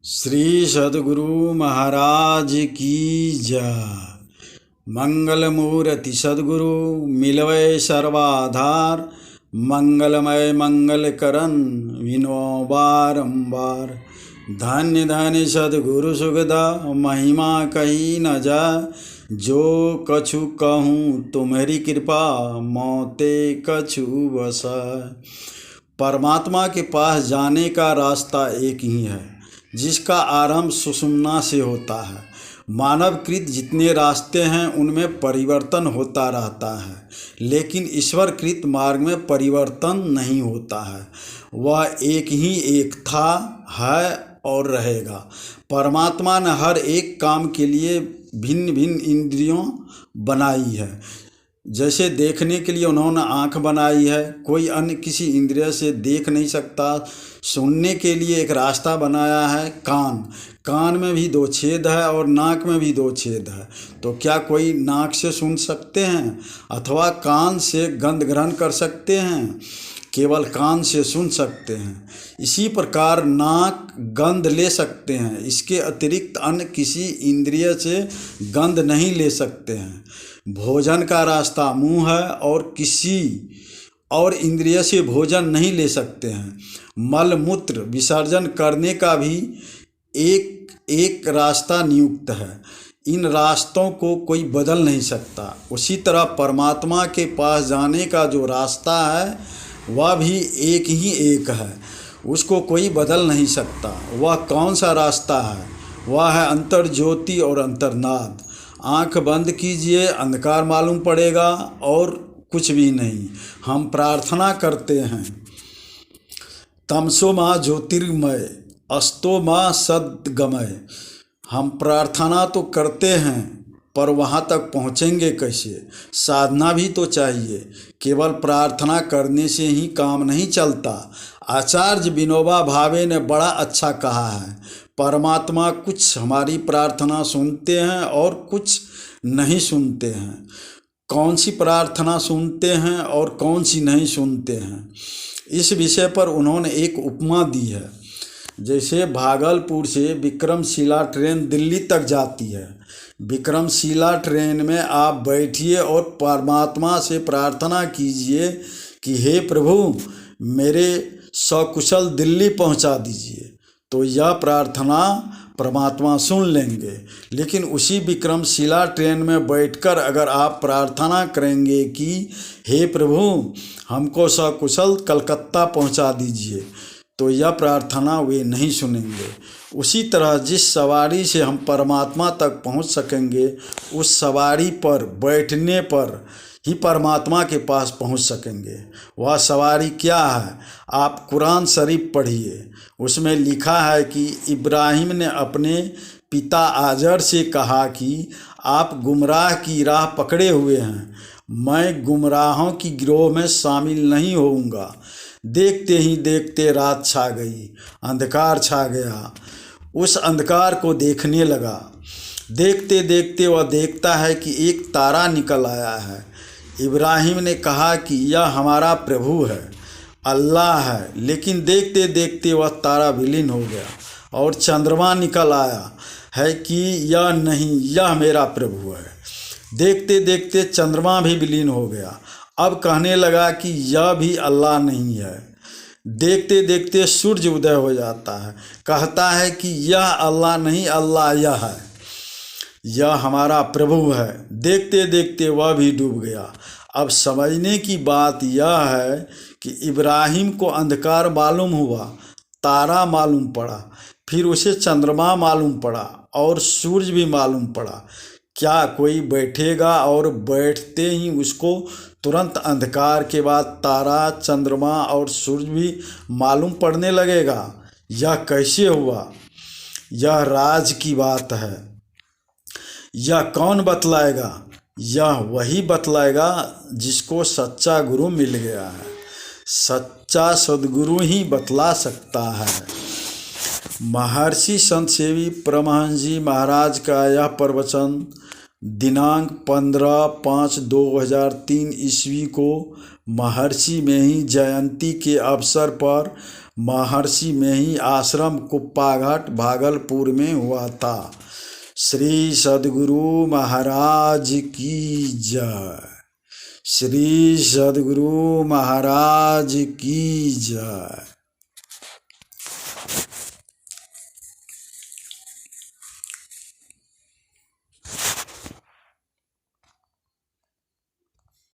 श्री सद्गुरु महाराज की जय। मंगल मूर्ति सद्गुरु मिलवै सर्वाधार, मंगलमय मंगल करन विनो बारंबार। धन्य धन्य सद्गुरु सुखदा महिमा कही न जा, जो कछु कहूँ तुम्हारी कृपा मोते कछु बसा। परमात्मा के पास जाने का रास्ता एक ही है, जिसका आरंभ सुषुम्ना से होता है। मानवकृत जितने रास्ते हैं उनमें परिवर्तन होता रहता है, लेकिन ईश्वरकृत मार्ग में परिवर्तन नहीं होता है। वह एक ही एक था, है और रहेगा। परमात्मा ने हर एक काम के लिए भिन्न भिन्न इंद्रियों बनाई है। जैसे देखने के लिए उन्होंने आँख बनाई है, कोई अन्य किसी इंद्रिय से देख नहीं सकता। सुनने के लिए एक रास्ता बनाया है कान, कान में भी दो छेद है और नाक में भी दो छेद है। तो क्या कोई नाक से सुन सकते हैं अथवा कान से गंध ग्रहण कर सकते हैं? केवल कान से सुन सकते हैं। इसी प्रकार नाक गंध ले सकते हैं, इसके अतिरिक्त अन्य किसी इंद्रिय से गंध नहीं ले सकते हैं। भोजन का रास्ता मुंह है और किसी और इंद्रिय से भोजन नहीं ले सकते हैं। मल मूत्र विसर्जन करने का भी एक रास्ता नियुक्त है। इन रास्तों को कोई बदल नहीं सकता। उसी तरह परमात्मा के पास जाने का जो रास्ता है वह भी एक ही एक है, उसको कोई बदल नहीं सकता। वह कौन सा रास्ता है? वह है अंतर ज्योति और अंतर्नाद। आँख बंद कीजिए, अंधकार मालूम पड़ेगा और कुछ भी नहीं। हम प्रार्थना करते हैं, तमसो माँ ज्योतिर्मय अस्तो माँ सद्गमय। हम प्रार्थना तो करते हैं, पर वहाँ तक पहुँचेंगे कैसे? साधना भी तो चाहिए। केवल प्रार्थना करने से ही काम नहीं चलता। आचार्य विनोबा भावे ने बड़ा अच्छा कहा है, परमात्मा कुछ हमारी प्रार्थना सुनते हैं और कुछ नहीं सुनते हैं। कौन सी प्रार्थना सुनते हैं और कौन सी नहीं सुनते हैं, इस विषय पर उन्होंने एक उपमा दी है। जैसे भागलपुर से विक्रमशिला ट्रेन दिल्ली तक जाती है। विक्रमशिला ट्रेन में आप बैठिए और परमात्मा से प्रार्थना कीजिए कि हे प्रभु, मेरे सकुशल दिल्ली पहुंचा दीजिए, तो यह प्रार्थना परमात्मा सुन लेंगे। लेकिन उसी विक्रमशिला ट्रेन में बैठकर अगर आप प्रार्थना करेंगे कि हे प्रभु, हमको सकुशल कलकत्ता पहुंचा दीजिए, तो यह प्रार्थना वे नहीं सुनेंगे। उसी तरह जिस सवारी से हम परमात्मा तक पहुंच सकेंगे, उस सवारी पर बैठने पर ही परमात्मा के पास पहुंच सकेंगे। वह सवारी क्या है? आप कुरान शरीफ पढ़िए, उसमें लिखा है कि इब्राहिम ने अपने पिता आजर से कहा कि आप गुमराह की राह पकड़े हुए हैं, मैं गुमराहों की गिरोह में शामिल नहीं होऊंगा। देखते ही देखते रात छा गई, अंधकार छा गया। उस अंधकार को देखने लगा। देखते देखते वह देखता है कि एक तारा निकल आया है। इब्राहिम ने कहा कि यह हमारा प्रभु है, अल्लाह है। लेकिन देखते देखते वह तारा विलीन हो गया और चंद्रमा निकल आया है कि यह नहीं, यह मेरा प्रभु है। देखते देखते चंद्रमा भी विलीन हो गया। अब कहने लगा कि यह भी अल्लाह नहीं है। देखते देखते सूर्य उदय हो जाता है, कहता है कि यह अल्लाह नहीं, अल्लाह यह है, यह हमारा प्रभु है। देखते देखते वह भी डूब गया। अब समझने की बात यह है कि इब्राहिम को अंधकार मालूम हुआ, तारा मालूम पड़ा, फिर उसे चंद्रमा मालूम पड़ा और सूर्य भी मालूम पड़ा। क्या कोई बैठेगा और बैठते ही उसको तुरंत अंधकार के बाद तारा, चंद्रमा और सूर्य भी मालूम पड़ने लगेगा? यह कैसे हुआ? यह राज की बात है। यह कौन बतलाएगा? यह वही बतलाएगा जिसको सच्चा गुरु मिल गया है। सच्चा सद्गुरु ही बतला सकता है। महर्षि संत सेवी परमहंस जी महाराज का यह प्रवचन दिनांक 15/5/2003 ईस्वी को महर्षि में ही जयंती के अवसर पर महर्षि में ही आश्रम कुप्पाघाट भागलपुर में हुआ था। श्री सद्गुरु महाराज की जय। श्री सद्गुरु महाराज की जय।